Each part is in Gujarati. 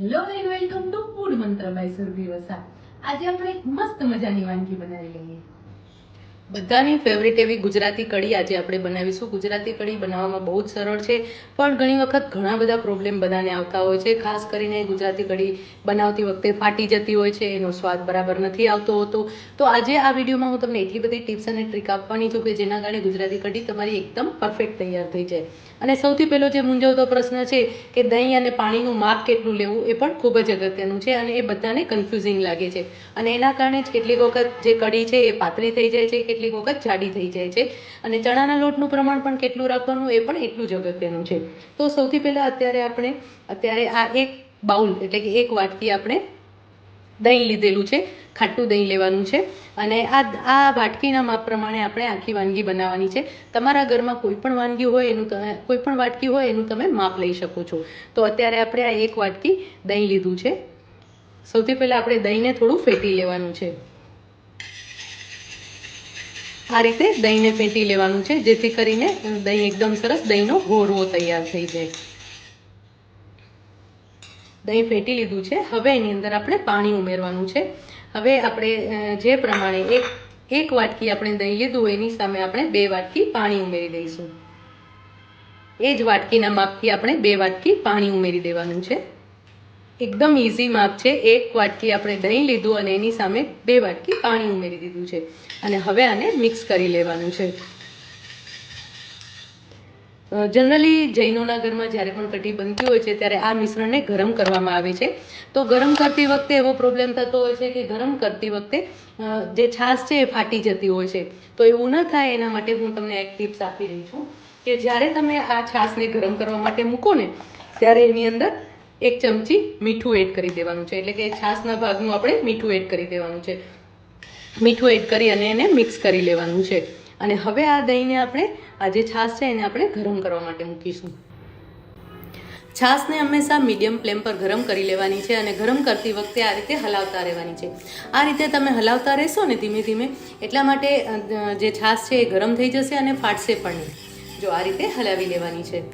Hello and welcome to food મંત્ર બાય સુરભી વસા. આજે આપણે એક મસ્ત મજાની વાનગી બનાવી લઈએ. બધાની ફેવરિટ એવી ગુજરાતી કઢી આજે આપણે બનાવીશું. ગુજરાતી કઢી બનાવવામાં બહુ જ સરળ છે, પણ ઘણી વખત ઘણા બધા પ્રોબ્લેમ બધાને આવતા હોય છે. ખાસ કરીને ગુજરાતી કઢી બનાવતી વખતે ફાટી જતી હોય છે, એનો સ્વાદ બરાબર નથી આવતો હોતો. તો આજે આ વિડીયોમાં હું તમને એટલી બધી ટિપ્સ અને ટ્રીક આપવાની છું કે જેના કારણે ગુજરાતી કઢી તમારી એકદમ પરફેક્ટ તૈયાર થઈ જાય. અને સૌથી પહેલો જે મૂંઝવતો પ્રશ્ન છે કે દહીં અને પાણીનું માપ કેટલું લેવું, એ પણ ખૂબ જ અગત્યનું છે અને એ બધાને કન્ફ્યુઝિંગ લાગે છે. અને એના કારણે જ કેટલીક વખત જે કઢી છે એ પાતળી થઈ જાય છે, કેટલીક વખત જાડી થઈ જાય છે. અને ચણાના લોટનું પ્રમાણ પણ કેટલું રાખવાનું એ પણ એટલું જ અગત્યનું છે. તો સૌથી પહેલાં અત્યારે આ એક બાઉલ એટલે કે એક વાટકી આપણે દહીં લીધેલું છે, ખાટું દહીં લેવાનું છે. અને આ વાટકીના માપ પ્રમાણે આપણે આખી વાનગી બનાવવાની છે. તમારા ઘરમાં કોઈ પણ વાનગી હોય કોઈ પણ વાટકી હોય એનું તમે માપ લઈ શકો છો. તો અત્યારે આપણે આ એક વાટકી દહીં લીધું છે. સૌથી પહેલાં આપણે દહીંને થોડું ફેટી લેવાનું છે. આ રીતે દહીંને ફેટી લેવાનું છે, જેથી કરીને દહીં એકદમ સરસ દહીંનો ઘોરવો તૈયાર થઈ જાય. દહીં ફેટી લીધું છે. હવે એની અંદર આપણે પાણી ઉમેરવાનું છે. હવે આપણે જે પ્રમાણે એક વાટકી આપણે દહીં લીધું એની સામે આપણે 2 વાટકી પાણી ઉમેરી દઈશું. એ જ વાટકીના માપથી આપણે 2 વાટકી પાણી ઉમેરી દેવાનું છે. એકદમ ઇઝી માપ છે. એક વાટકી આપણે દહીં લીધું અને એની સામે 2 વાટકી પાણી ઉમેરી દીધું છે. અને હવે આને મિક્સ કરી લેવાનું છે. જનરલી જૈનોના ઘરમાં જ્યારે પણ કઢી બનતી હોય છે ત્યારે આ મિશ્રણને ગરમ કરવામાં આવે છે. તો ગરમ કરતી વખતે એવો પ્રોબ્લેમ થતો હોય છે કે ગરમ કરતી વખતે જે છાશ છે એ ફાટી જતી હોય છે. તો એવું ન થાય એના માટે હું તમને એક ટિપ્સ આપી રહી છું કે જ્યારે તમે આ છાશને ગરમ કરવા માટે મૂકો ને ત્યારે એની અંદર 1 ચમચી મીઠું એડ કરી દેવાનું છે. એટલે કે છાશના ભાગનું આપણે મીઠું એડ કરી દેવાનું છે. મીઠું એડ કરી અને એને મિક્સ કરી લેવાનું છે. અને હવે આ દહીંને આ જે છાશ છે એને આપણે ગરમ કરવા માટે મૂકીશું. છાશને હંમેશા મીડિયમ ફ્લેમ પર ગરમ કરી લેવાની છે અને ગરમ કરતી વખતે આ રીતે હલાવતા રહેવાની છે. આ રીતે તમે હલાવતા રહેશો ને ધીમે ધીમે, એટલા માટે જે છાશ છે એ ગરમ થઈ જશે અને ફાટશે પણ નહીં. જો આ રીતે હલાવી લેવાની છે.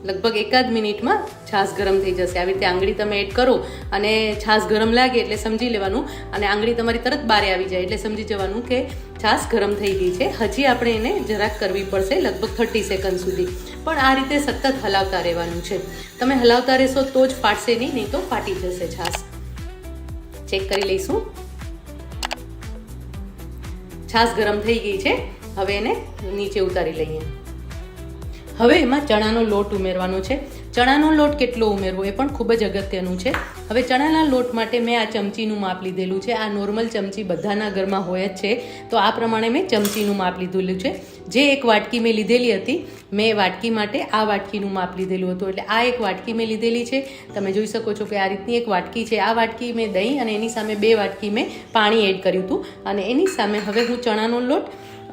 લગભગ 1 મિનિટમાં છાશ ગરમ થઈ જશે. આવી રીતે આંગળી તમે એડ કરો અને છાશ ગરમ લાગે એટલે સમજી લેવાનું, અને આંગળી તમારી તરત બારે આવી જાય એટલે સમજી જવાનું કે છાશ ગરમ થઈ ગઈ છે. હજી આપણે એને જરાક કરવી પડશે, લગભગ 30 સેકન્ડ સુધી. પણ આ રીતે સતત હલાવતા રહેવાનું છે. તમે હલાવતા રહેશો તો જ ફાટશે નહીં તો ફાટી જશે છાશ. ચેક કરી લઈશું. છાશ ગરમ થઈ ગઈ છે. હવે એને નીચે ઉતારી લઈએ. હવે એમાં ચણાનો લોટ ઉમેરવાનો છે. ચણાનો લોટ કેટલો ઉમેરવો એ પણ ખૂબ જ અગત્યનું છે. હવે ચણાના લોટ માટે મેં આ ચમચીનું માપ લીધેલું છે. આ નોર્મલ ચમચી બધાના ઘરમાં હોય જ છે, તો આ પ્રમાણે મેં ચમચીનું માપ લીધેલું છે. જે એક વાટકી મેં લીધેલી હતી, મેં વાટકી માટે આ વાટકીનું માપ લીધેલું હતું. એટલે આ એક વાટકી મેં લીધેલી છે. તમે જોઈ શકો છો કે આ રીતની એક વાટકી છે. આ વાટકી મેં દહીં અને એની સામે 2 વાટકી મેં પાણી એડ કર્યું હતું. અને એની સામે હવે હું ચણાનો લોટ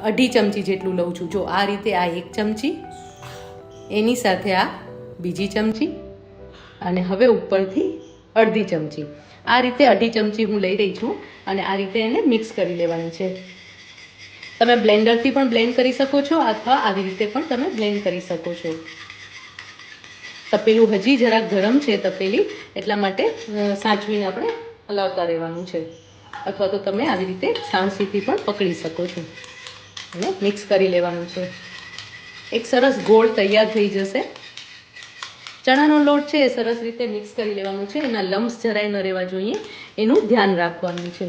2.5 ચમચી જેટલું લઉં છું. જો આ રીતે આ 1 ચમચી, એની સાથે આ બીજી ચમચી, અને હવે ઉપરથી 1/2 ચમચી. આ રીતે 2.5 ચમચી હું લઈ રહી છું અને આ રીતે એને મિક્સ કરી લેવાનું છે. તમે બ્લેન્ડરથી પણ બ્લેન્ડ કરી શકો છો અથવા આવી રીતે પણ તમે બ્લેન્ડ કરી શકો છો. તપેલું હજી જરાક ગરમ છે તપેલી, એટલા માટે સાચવીને આપણે હલાવતા રહેવાનું છે. અથવા તો તમે આવી રીતે સાણસીથી પણ પકડી શકો છો અને મિક્સ કરી લેવાનું છે. એક સરસ ગોળ તૈયાર થઈ જશે. ચણાનો લોટ છે એ સરસ રીતે મિક્સ કરી લેવાનું છે. એના લમ્સ જરાય ન રહેવા જોઈએ, એનું ધ્યાન રાખવાનું છે.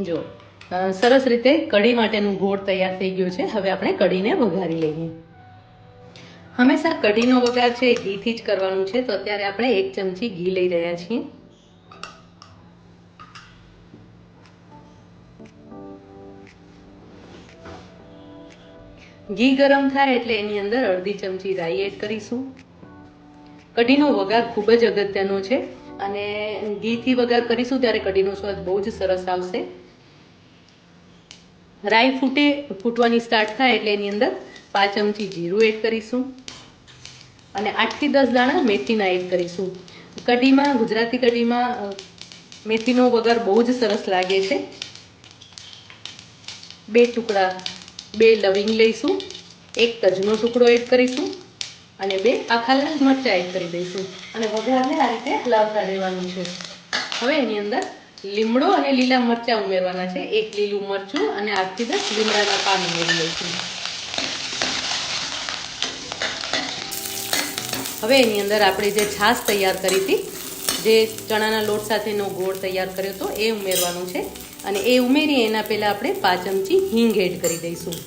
જો સરસ રીતે કઢી માટેનું ગોળ તૈયાર થઈ ગયું છે. હવે આપણે કઢીને વઘારી લઈએ. હંમેશા કઢીનો વઘાર છે એ ઘીથી જ કરવાનું છે. તો અત્યારે આપણે 1 ચમચી ઘી લઈ રહ્યા છીએ. ઘી ગરમ થાય એટલે એની અંદર 1/2 ચમચી રાઈ એડ કરીશું. કઢીનો વઘાર ખૂબ જ અગત્યનો છે અને ઘીથી વઘાર કરીશું ત્યારે કઢીનો સ્વાદ બહુ જ સરસ આવશે. રાઈ ફૂટવાની સ્ટાર્ટ થાય એટલે એની અંદર 5 ચમચી જીરું એડ કરીશું અને 8 થી 10 દાણા મેથીના એડ કરીશું. કઢીમાં, ગુજરાતી કઢીમાં મેથીનો વઘાર બહુ જ સરસ લાગે છે. 2 લવિંગ લઈશું એક તજનો ટુકડો એડ કરીશું અને 2 આખા લાલ મરચાં એડ કરી દઈશું અને વઘારને આ રીતે હલાવતા રહેવાનું છે. હવે એની અંદર લીમડો અને લીલા મરચાં ઉમેરવાના છે. 1 લીલું મરચું અને 8 થી 10 લીમડાના પાન ઉમેરી લઈશું. હવે એની અંદર આપણે જે છાશ તૈયાર કરી હતી, જે ચણાના લોટ સાથેનો ગોળ તૈયાર કર્યો હતો, એ ઉમેરવાનું છે અને એ ઉમેરી એના પહેલાં આપણે 5 ચમચી હિંગ એડ કરી દઈશું.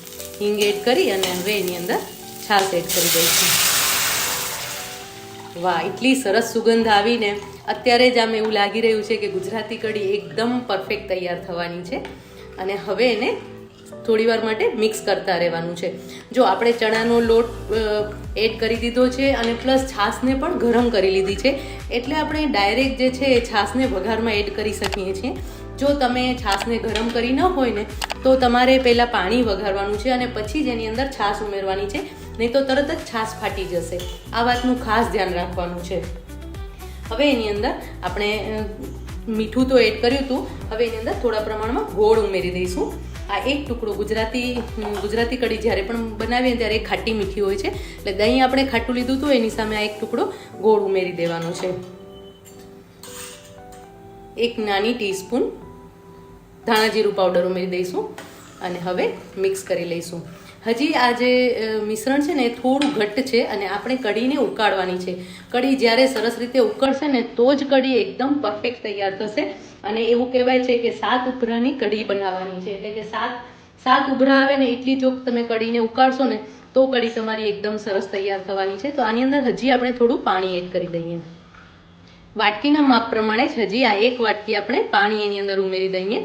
હિંગ એડ કરી અને હવે એની અંદર છાશ એડ કરી દઈશું. વાહ, એટલી સરસ સુગંધ આવીને અત્યારે જ આમ એવું લાગી રહ્યું છે કે ગુજરાતી કઢી એકદમ પરફેક્ટ તૈયાર થવાની છે. અને હવે એને થોડી વાર માટે મિક્સ કરતા રહેવાનું છે. જો આપણે ચણાનો લોટ એડ કરી દીધો છે અને પ્લસ છાશને પણ ગરમ કરી લીધી છે, એટલે આપણે ડાયરેક્ટ જે છે એ છાશને વઘારમાં એડ કરી શકીએ છીએ. જો તમે છાશને ગરમ કરી ન હોય ને તો તમારે પહેલાં પાણી વઘારવાનું છે અને પછી જ એની અંદર છાશ ઉમેરવાની છે, નહીં તો તરત જ છાશ ફાટી જશે. આ વાતનું ખાસ ધ્યાન રાખવાનું છે. હવે એની અંદર આપણે મીઠું તો એડ કર્યું હતું, હવે એની અંદર થોડા પ્રમાણમાં ગોળ ઉમેરી દઈશું. આ એક ટુકડો ગુજરાતી કઢી જ્યારે પણ બનાવીએ ત્યારે ખાટી મીઠી હોય છે, એટલે દહીં આપણે ખાટું લીધું હતું, એની સામે આ એક ટુકડો ગોળ ઉમેરી દેવાનો છે. 1 નાની ટીસ્પૂન ધાણા જીરું પાવડર ઉમેરી દઈશું અને હવે મિક્સ કરી લઈશું. હજી આ જે મિશ્રણ છે ને એ થોડું ઘટ્ટ છે અને આપણે કઢીને ઉકાળવાની છે. કઢી જ્યારે સરસ રીતે ઉકળશે ને તો જ કઢી એકદમ પરફેક્ટ તૈયાર થશે. અને એવું કહેવાય છે કે 7 ઉભરાની કઢી બનાવવાની છે, એટલે કે 7 ઉભરા આવે ને એટલી જો તમે કઢીને ઉકાળશો ને તો કઢી તમારી એકદમ સરસ તૈયાર થવાની છે. તો આની અંદર હજી આપણે થોડું પાણી એડ કરી દઈએ. વાટકીના માપ પ્રમાણે જ હજી આ 1 વાટકી આપણે પાણી એની અંદર ઉમેરી દઈએ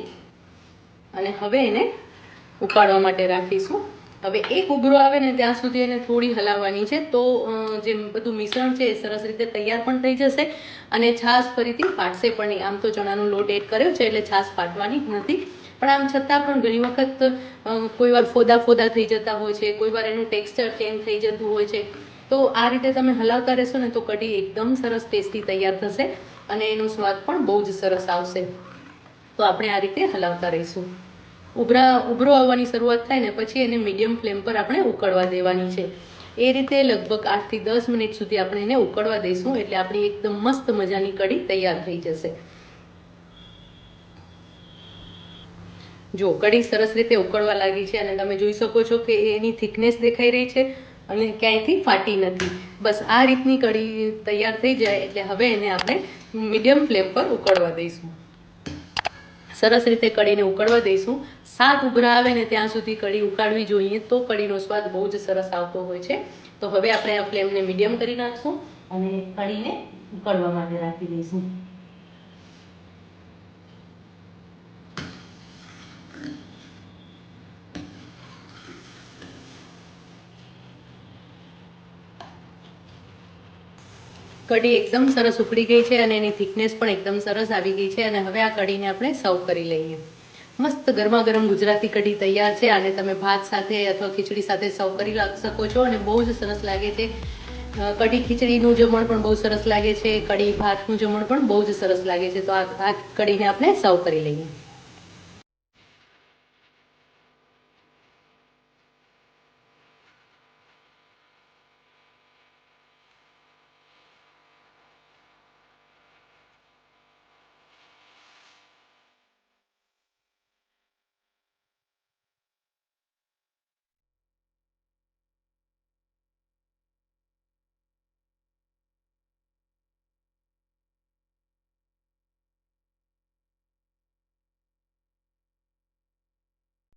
અને હવે એને ઉકાળવા માટે રાખીશું. હવે 1 ઉભરો આવે ને ત્યાં સુધી એને થોડી હલાવવાની છે, તો જે બધું મિશ્રણ છે એ સરસ રીતે તૈયાર પણ થઈ જશે અને છાશ ફરીથી ફાટશે પણ નહીં. આમ તો ચણાનો લોટ એડ કર્યો છે એટલે છાશ ફાટવાની નથી, પણ આમ છતાં પણ ઘણી વખત કોઈ વાર ફોદા થઈ જતા હોય છે, કોઈ વાર એનું ટેક્સચર ચેન્જ થઈ જતું હોય છે. તો આ રીતે તમે હલાવતા રહેશો ને તો કઢી એકદમ સરસ ટેસ્ટી તૈયાર થશે અને એનો સ્વાદ પણ બહુ જ સરસ આવશે. તો આપણે આ રીતે હલાવતા રહીશું. ઉભરો આવવાની શરૂઆત થાય ને પછી એને મીડિયમ ફ્લેમ પર આપણે ઉકળવા દેવાની છે. એ રીતે લગભગ 8 થી 10 મિનિટ સુધી આપણે એને ઉકળવા દઈશું, એટલે આપણી એકદમ મસ્ત મજાની કઢી તૈયાર થઈ જશે. જો કઢી સરસ રીતે ઉકળવા લાગી છે અને તમે જોઈ શકો છો કે એની થિકનેસ દેખાઈ રહી છે અને ક્યાંયથી ફાટી નથી. બસ આ રીતની કઢી તૈયાર થઈ જાય એટલે હવે એને આપણે મીડિયમ ફ્લેમ પર ઉકળવા દઈશું. સરસ રીતે કઢીને ઉકળવા દઈશું. 7 ઉભરા આવે ને ત્યાં સુધી કઢી ઉકાળવી જોઈએ, તો કઢીનો સ્વાદ બહુ જ સરસ આવતો હોય છે. તો હવે આપણે આ ફ્લેમને મીડિયમ કરી નાખશું અને કઢીને ઉકળવા માટે રાખી દઈશું. કઢી એકદમ સરસ ઉકળી ગઈ છે અને એની થિકનેસ પણ એકદમ સરસ આવી ગઈ છે અને હવે આ કઢીને આપણે સર્વ કરી લઈએ. મસ્ત ગરમા ગરમ ગુજરાતી કઢી તૈયાર છે. આને તમે ભાત સાથે અથવા ખીચડી સાથે સર્વ કરી શકો છો અને બહુ જ સરસ લાગે છે. કઢી ખીચડીનું જમણ પણ બહુ સરસ લાગે છે, કઢી ભાતનું જમણ પણ બહુ જ સરસ લાગે છે. તો આ કઢીને આપણે સર્વ કરી લઈએ.